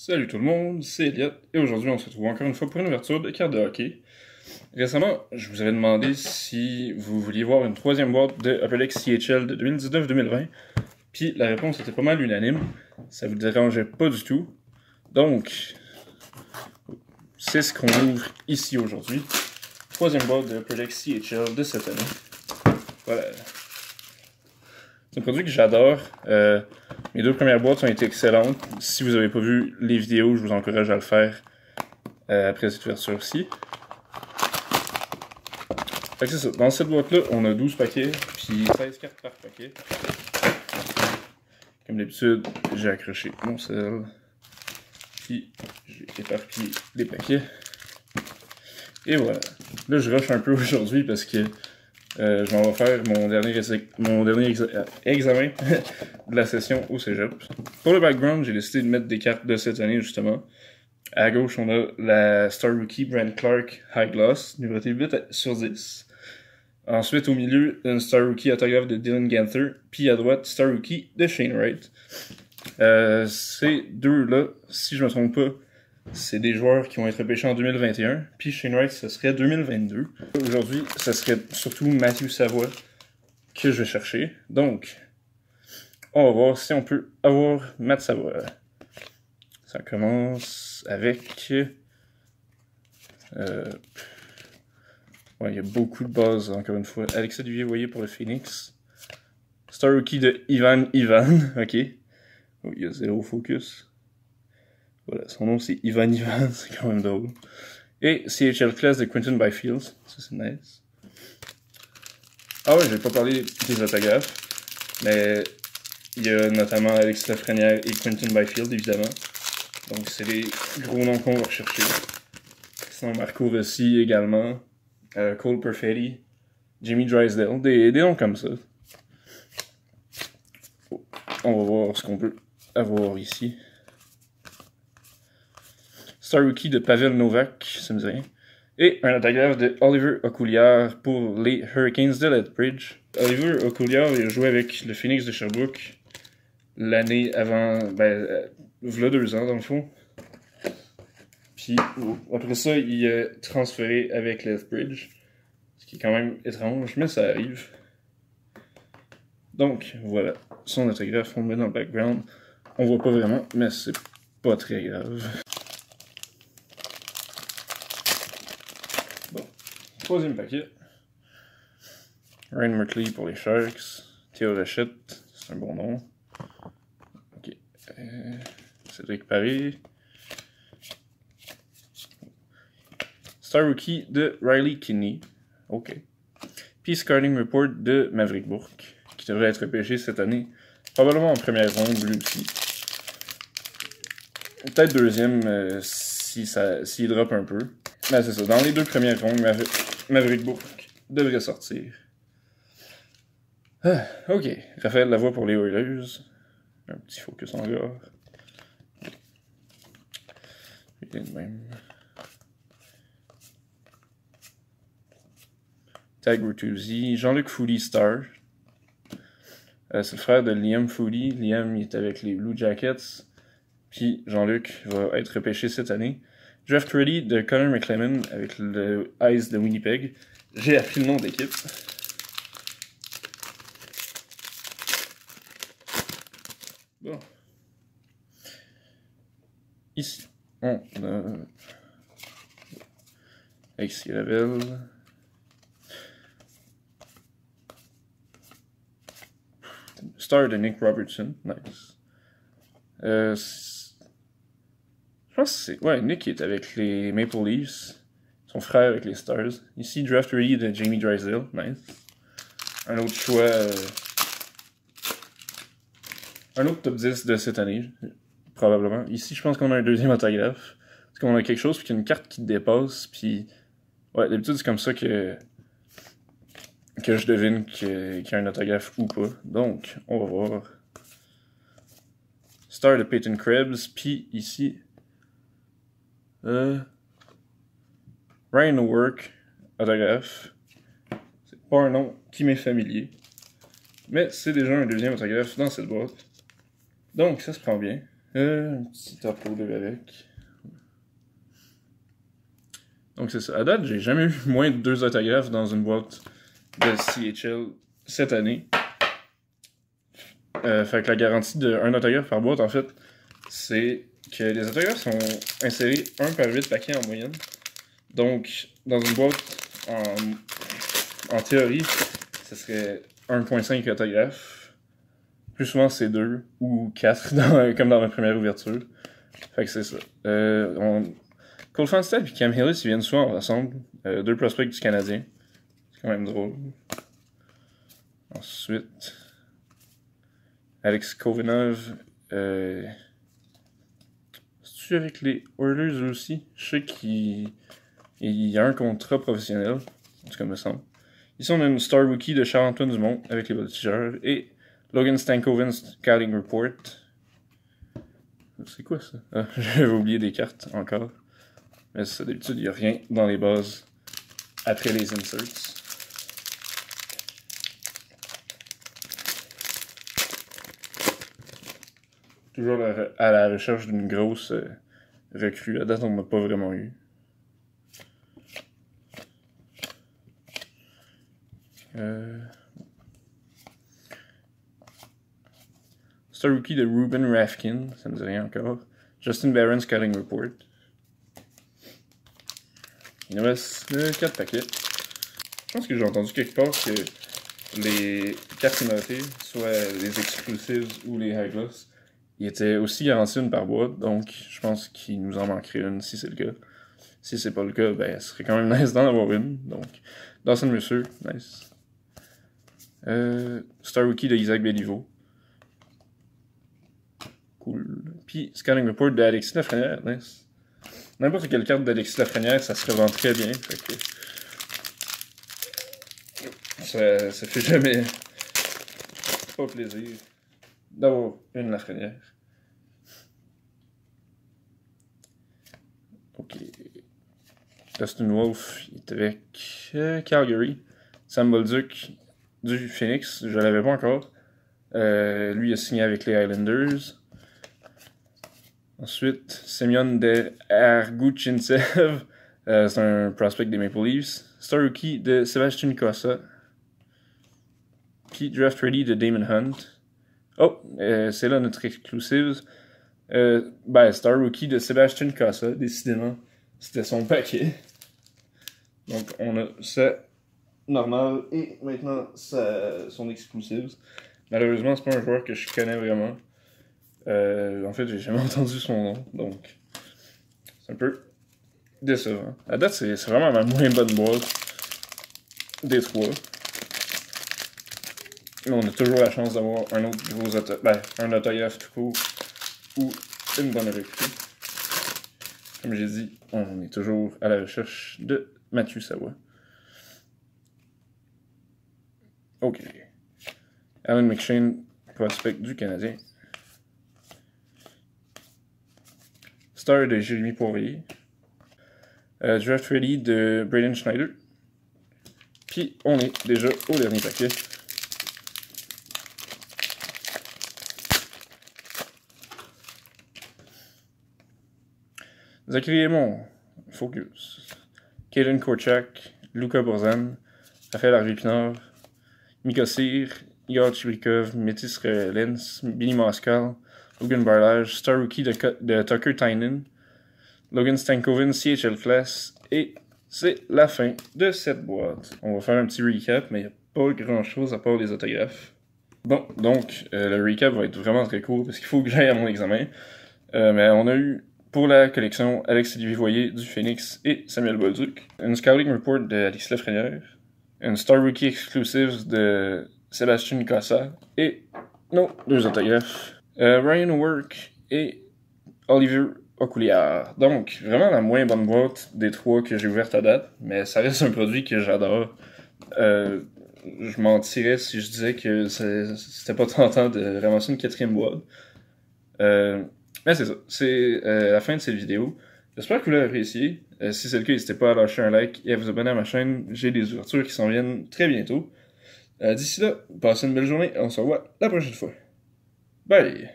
Salut tout le monde, c'est Elliot, et aujourd'hui on se retrouve encore une fois pour une ouverture de cartes de hockey. Récemment, je vous avais demandé si vous vouliez voir une troisième boîte de Upper Deck CHL de 2019-2020, puis la réponse était pas mal unanime, ça vous dérangeait pas du tout. Donc, c'est ce qu'on ouvre ici aujourd'hui. Troisième boîte de Upper Deck CHL de cette année. Voilà. C'est un produit que j'adore. Mes deux premières boîtes ont été excellentes. Si vous n'avez pas vu les vidéos, je vous encourage à le faire après cette ouverture-ci. Fait que c'est ça. Dans cette boîte-là, on a 12 paquets, puis 16 cartes par paquet. Comme d'habitude, j'ai accroché mon sel, puis j'ai éparpillé les paquets. Et voilà. Là, je rush un peu aujourd'hui parce que je m'en vais faire mon dernier examen de la session au cégep. Pour le background, j'ai décidé de mettre des cartes de cette année, justement. À gauche, on a la Star Rookie Brent Clark High Gloss, numérotée 8/10. Ensuite, au milieu, une Star Rookie autographe de Dylan Ganther. Puis à droite, Star Rookie de Shane Wright. Ces deux-là, si je me trompe pas, c'est des joueurs qui vont être repêchés en 2021, puis Shane Wright, ce serait 2022. Aujourd'hui, ce serait surtout Matthew Savoie que je vais chercher. Donc, on va voir si on peut avoir Matt Savoie. Ça commence avec... ouais, il y a beaucoup de bases, encore une fois. Alexa Duvier-Voyer pour le Phoenix. Star Rookie de Ivan, ok. Oh, il y a zéro focus. Voilà, son nom c'est Ivan, c'est quand même drôle. Et CHL Class de Quentin Byfield, ça c'est nice. Ah ouais, j'ai pas parlé des autographes, mais il y a notamment Alex Lafrenière et Quentin Byfield, évidemment. Donc c'est les gros noms qu'on va rechercher. Sinon Marco Rossi également, Cole Perfetti, Jamie Drysdale, des noms comme ça. On va voir ce qu'on peut avoir ici. Star Rookie de Pavel Novak, ça me dit rien. Et un autographe de Oliver Okuliar pour les Hurricanes de Lethbridge. Oliver Okuliar, il a joué avec le Phoenix de Sherbrooke l'année avant, v'là 2 ans dans le fond. Puis après ça, il est transféré avec Lethbridge, ce qui est quand même étrange, mais ça arrive. Donc voilà, son autographe, on le met dans le background. On voit pas vraiment, mais c'est pas très grave. Bon, troisième paquet. Ryan Merkley pour les Sharks. Théo Rachette, c'est un bon nom. Ok. Cédric Paris. Star Rookie de Riley Kinney. Ok. Puis Scouting Report de Maverick Bourque, qui devrait être repêché cette année. Probablement en première ronde, lui aussi. Peut-être deuxième s'il drop un peu. Mais c'est ça, dans les 2 premières rondes, Maverick Bourque devrait sortir. Ah, ok, Raphaël Lavoie pour les Oilers. Un petit focus en gare. Même. Tag Bertuzzi. Jean-Luc Foudy Star. C'est le frère de Liam Foudy. Liam il est avec les Blue Jackets. Puis Jean-Luc va être repêché cette année. Draft Ready de Connor McClellan avec le Ice de Winnipeg. J'ai appris le nom d'équipe. Bon. Ici, on a Alexis Lavelle. Star de Nick Robertson. Nice. Je pense que c'est... Ouais, Nick est avec les Maple Leafs. Son frère avec les Stars. Ici, Draft Ready de Jamie Drysdale. Nice. Un autre choix... Un autre top 10 de cette année, probablement. Ici, je pense qu'on a un deuxième autographe. Parce qu'on a quelque chose, puis qu'il y a une carte qui dépasse, puis... Ouais, d'habitude, c'est comme ça que je devine qu'il y a un autographe ou pas. Donc, on va voir. Star de Peyton Krebs, puis ici... Ryan O'Rourke, autographe. C'est pas un nom qui m'est familier. Mais c'est déjà un deuxième autographe dans cette boîte. Donc, ça se prend bien. Un petit top loader avec. Donc c'est ça. À date, j'ai jamais eu moins de 2 autographes dans une boîte de CHL cette année. Fait que la garantie d'un autographe par boîte, en fait, c'est que les autographes sont insérés 1 par 8 paquets en moyenne. Donc, dans une boîte, en théorie, ce serait 1.5 autographes. Plus souvent, c'est 2 ou 4, comme dans ma première ouverture. Fait que c'est ça. Cole Fonstad et Cam Hillis, ils viennent souvent ensemble. 2 prospects du Canadien. C'est quand même drôle. Ensuite, Alex Kovenov. C'est-tu avec les Oilers aussi? Je sais qu'il y a un contrat professionnel. En tout cas, me semble. Ici, on a une Star Rookie de Charles-Antoine Dumont avec les Voltigeurs. Et Logan Stankoven's Scouting Report. C'est quoi ça? Ah, j'avais oublié des cartes encore. Mais ça, d'habitude, il n'y a rien dans les bases après les inserts. Toujours à la recherche d'une grosse recrue. À date, on n'a pas vraiment eu. Star Rookie de Ruben Rafkin, ça me dit rien encore. Justin Barron Scouting Report. Il nous reste 4 paquets. Je pense que j'ai entendu quelque part que les cartes numérotées, soit les exclusives ou les high gloss, ils étaient aussi garantis une par boîte, donc je pense qu'il nous en manquerait une si c'est le cas. Si c'est pas le cas, ben ce serait quand même nice d'en avoir une. Donc, Dawson Mercer, nice. Star Rookie de Isaac Béliveau. Cool. Puis, Scouting Report d'Alexis Lafrenière, nice. N'importe quelle carte d'Alexis Lafrenière, ça se revend très bien. Fait que ça fait jamais pas plaisir d'avoir une Lafrenière. Ok. Dustin Wolf, il est avec Calgary. Sam Bolduc du Phoenix, je l'avais pas encore. Lui, il a signé avec les Islanders. Ensuite, Semyon de Arguchintsev, c'est un prospect des Maple Leafs. Star Rookie de Sebastian Cossa. Puis Draft Ready de Damon Hunt. Oh, c'est là notre exclusive. Star Rookie de Sebastian Cossa, décidément. C'était son paquet. Donc, on a ça normal et maintenant son exclusive. Malheureusement, c'est pas un joueur que je connais vraiment. En fait, j'ai jamais entendu son nom, donc c'est un peu décevant. À date, c'est vraiment ma moins bonne boîte des 3. Mais on a toujours la chance d'avoir un autre gros un autographe tout court ou une bonne recrue. Comme j'ai dit, on est toujours à la recherche de Mathieu Savoie. Ok. Alan McShane, prospect du Canadien. Star de Jérémy Poirier. Draft Ready de Braden Schneider. Puis on est déjà au dernier paquet. Zachary Aymon, Focus. Kaden Korchak, Luka Borzan, Raphaël Harvey-Pinard, Mika Cyr, Igor Chibrikov, Métis Lenz, Billy Moscal, Logan Barlage, Star Rookie de Tucker Tynan, Logan Stankoven, CHL Class, et c'est la fin de cette boîte. On va faire un petit recap, mais il n'y a pas grand chose à part les autographes. Bon, donc, le recap va être vraiment très court parce qu'il faut que j'aille à mon examen. Mais on a eu, pour la collection, Alex-Olivier Voyer du Phoenix et Samuel Bolduc. Une Scouting Report de Alexis Lafrenière. Une Star Rookie Exclusive de Sébastien Cossa. Et, non, 2 autographes. Ryan Work et Olivier Oculiar. Donc, vraiment la moins bonne boîte des 3 que j'ai ouvertes à date. Mais ça reste un produit que j'adore. Je mentirais si je disais que c'était pas tentant de ramasser une 4e boîte. Mais c'est ça, c'est la fin de cette vidéo. J'espère que vous l'avez apprécié. Si c'est le cas, n'hésitez pas à lâcher un like et à vous abonner à ma chaîne. J'ai des ouvertures qui s'en viennent très bientôt. D'ici là, passez une belle journée et on se revoit la prochaine fois. Bye!